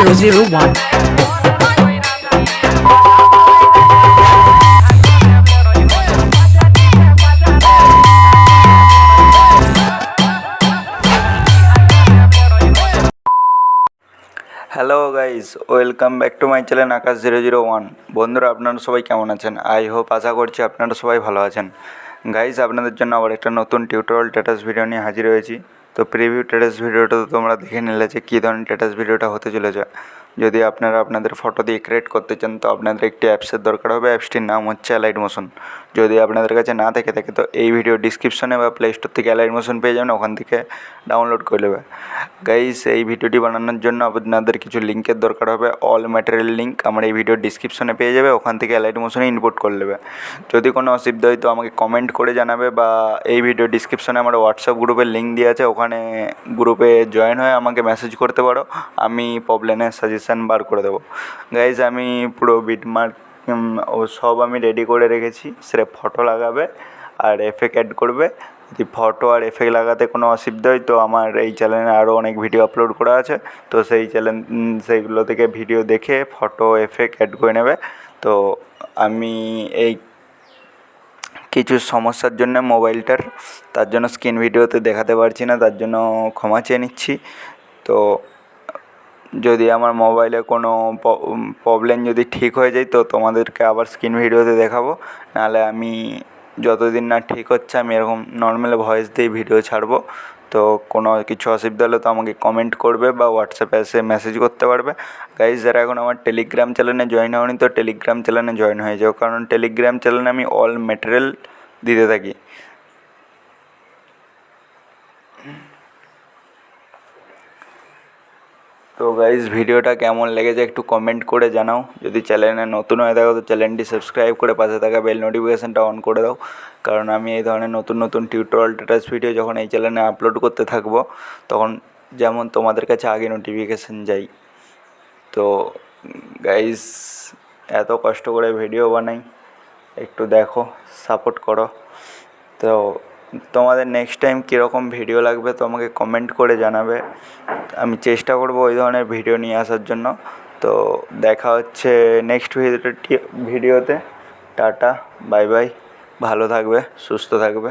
001. Hello guys, welcome back to my channel Akash 001। বন্ধুরা, আপনারা সবাই কেমন আছেন? আই হোপ, আশা করছি আপনারা সবাই ভালো আছেন। গাইস, আপনাদের জন্য আবার একটা নতুন টিউটোরিয়াল স্ট্যাটাস ভিডিও নিয়ে হাজির হয়েছি। তো প্রিভিউ স্ট্যাটাস ভিডিওটা তো তোমরা দেখে নিলে যে কী ধরনের স্ট্যাটাস ভিডিওটা হতে চলেছে। যদি আপনারা আপনাদের ফটো দিয়ে ক্রিয়েট করতে চান তো আপনাদের একটি অ্যাপসের দরকার হবে। অ্যাপসটির নাম হচ্ছে অ্যালাইড মোশন। যদি আপনাদের কাছে না থেকে থাকে তো এই ভিডিও ডিসক্রিপশনে বা প্লে স্টোর থেকে অ্যালাইড মোশন পেয়ে যাবেন, ওখান থেকে ডাউনলোড করে নেবে। গাইস, এই ভিডিওটি বানানোর জন্য আপনাদের কিছু লিঙ্কের দরকার হবে। অল ম্যাটেরিয়াল লিঙ্ক আমার এই ভিডিওর ডিসক্রিপশনে পেয়ে যাবে, ওখান থেকে অ্যালাইড মোশনে ইনপুট করে নেবে। যদি কোনো অসুবিধা হয় তো আমাকে কমেন্ট করে জানাবে, বা এই ভিডিও ডিসক্রিপশনে আমার হোয়াটসঅ্যাপ গ্রুপের লিঙ্ক দেওয়া আছে, ওখানে গ্রুপে জয়েন হয়ে আমাকে মেসেজ করতে পারো। আমি প্রবলেমের সাজেশান বার করে দেবো। গাইজ, আমি পুরো বিটমার্ক ও সব আমি রেডি করে রেখেছি। সেটা ফটো লাগাবে আর এফেক্ট অ্যাড করবে। যদি ফটো আর এফেক্ট লাগাতে কোনো অসুবিধা হয় তো আমার এই চ্যানেলে আরও অনেক ভিডিও আপলোড করা আছে, তো সেইগুলো থেকে ভিডিও দেখে ফটো এফেক্ট অ্যাড করে নেবে। তো আমি এই কিছু সমস্যার জন্য মোবাইলটার, তার জন্য স্ক্রিন ভিডিওতে দেখাতে পারছি না, তার জন্য ক্ষমা চেয়ে নিচ্ছি। তো যদি আমার মোবাইলে কোনো প্রবলেম যদি ঠিক হয়ে যায় তো তোমাদেরকে আবার স্ক্রিন ভিডিওতে দেখাবো। নাহলে আমি যতদিন না ঠিক হচ্ছে আমি এরকম নর্মাল ভয়েস দিয়ে ভিডিও ছাড়বো। তো কোনো কিছু অসুবিধা হলে তো আমাকে কমেন্ট করবে বা হোয়াটসঅ্যাপে এসে মেসেজ করতে পারবে। গাইজ, যারা এখন আমার টেলিগ্রাম চ্যানেলে জয়েন হয়নি তো টেলিগ্রাম চ্যানেলে জয়েন হয়ে যাও, কারণ টেলিগ্রাম চ্যানেলে আমি অল ম্যাটেরিয়াল দিতে থাকি। তো গাইজ, ভিডিওটা কেমন লেগেছে একটু কমেন্ট করে জানাও। যদি চ্যানেলে নতুন হয়ে থাকো তো চ্যানেলটি সাবস্ক্রাইব করে পাশে থাকা বেল নোটিফিকেশানটা অন করে দাও, কারণ আমি এই ধরনের নতুন নতুন টিউটোরিয়াল স্ট্যাটাস ভিডিও যখন এই চ্যানেলে আপলোড করতে থাকবো তখন যেমন তোমাদের কাছে আগে নোটিফিকেশান যাই। তো গাইজ, এত কষ্ট করে ভিডিও বানাই, একটু দেখো, সাপোর্ট করো। তো তোমাদের নেক্সট টাইম কীরকম ভিডিও লাগবে তো আমাকে কমেন্ট করে জানাবে। আমি চেষ্টা করব ওই ধরনের ভিডিও নিয়ে আসার জন্য। তো দেখা হচ্ছে নেক্সট ভিডিওতে। টাটা, বাই বাই, ভালো থাকবে, সুস্থ থাকবে।